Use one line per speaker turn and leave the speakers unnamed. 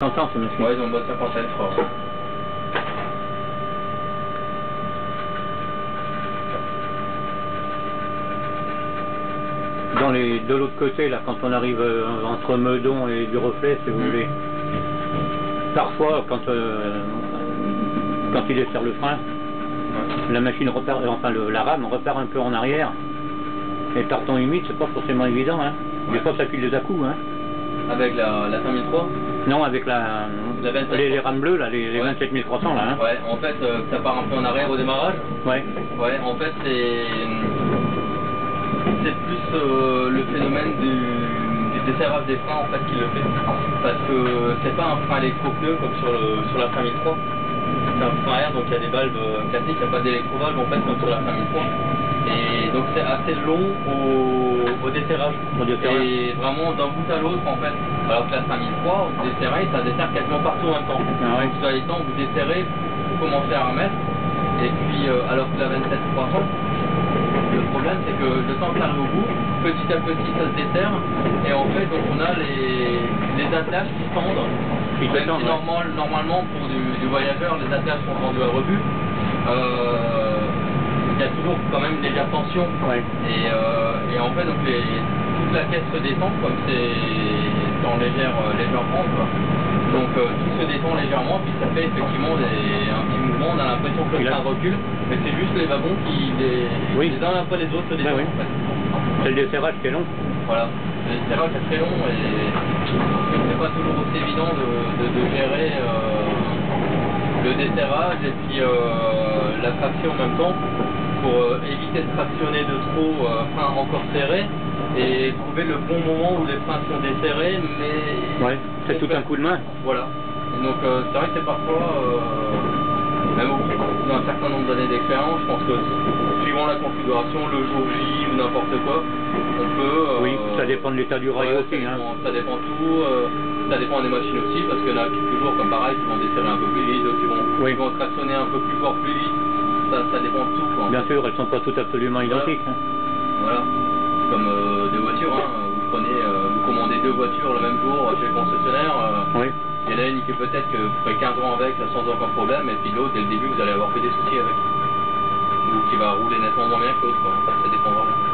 T'entends ce monsieur?
Ouais, ils ont une bonne cinquantaine, je crois.
De l'autre côté, là, quand on arrive entre Meudon et du Reflet, si vous voulez, parfois, quand il est sur le frein, la machine repart, enfin la rame repart un peu en arrière. Et par temps humide, c'est pas forcément évident, hein. Des fois, ça file des à-coups, hein.
Avec la 5003?
Non, avec les rames bleues, là, les 27300, là, hein.
Ouais, en fait, ça part un peu en arrière au démarrage.
Ouais.
Ouais, en fait, c'est plus le phénomène du desserrage des freins, en fait, qui le fait. Parce que c'est pas un frein électro-pneu comme sur la 5003. C'est un frein air, donc il y a des valves classiques, il n'y a pas d'électro-valve, en fait, comme sur la 5003. Et donc c'est assez long au desserrage. Et vraiment d'un bout à l'autre, en fait. Alors que la 5003, vous desserrez, ça dessert quasiment partout en même temps.
Ah, ouais.
Donc dans les temps, vous desserrez, vous commencez à remettre. Et puis, alors que la 27300, le problème c'est que le temps que ça arrive au bout, petit à petit ça se dessert. Et en fait, donc on a les attaches qui tendent. Même si normalement pour du voyageur, les attaches sont tendues à rebut. Il y a toujours quand même une légère tension.
Ouais.
Et en fait, donc toute la caisse se détend, comme c'est en légère pente. Donc tout se détend légèrement, puis ça fait effectivement un petit mouvement. On a l'impression que le train recule, mais c'est juste les wagons qui, les uns après les autres, se détendent. En fait.
C'est le desserrage qui est long.
Voilà, le desserrage est très long et c'est pas toujours aussi évident de gérer le desserrage et puis la traction en même temps pour éviter de tractionner de trop frein encore serré et trouver le bon moment où les freins sont desserrés, mais...
Ouais, c'est tout un coup de main.
Voilà. Et donc c'est vrai que c'est parfois, même au bout d'un certain nombre d'années d'expérience, je pense que suivant la configuration, le jour J ou n'importe quoi, on peut...
oui, ça dépend de l'état du rail aussi.
Ça dépend tout, ça dépend des machines aussi, parce qu'il y en a toujours, comme pareil, qui vont desserrer un peu plus vite, qui vont tractionner un peu plus fort, plus vite. Ça dépend de tout, quoi.
Bien sûr, elles sont pas toutes absolument identiques.
Voilà. Comme des voitures, vous commandez deux voitures le même jour chez le concessionnaire.
Oui.
Il y en a une qui peut-être que vous ferez 15 ans avec sans aucun problème, et puis l'autre, dès le début, vous allez avoir fait des soucis avec. Ou qui va rouler nettement moins bien que l'autre, ça dépend vraiment.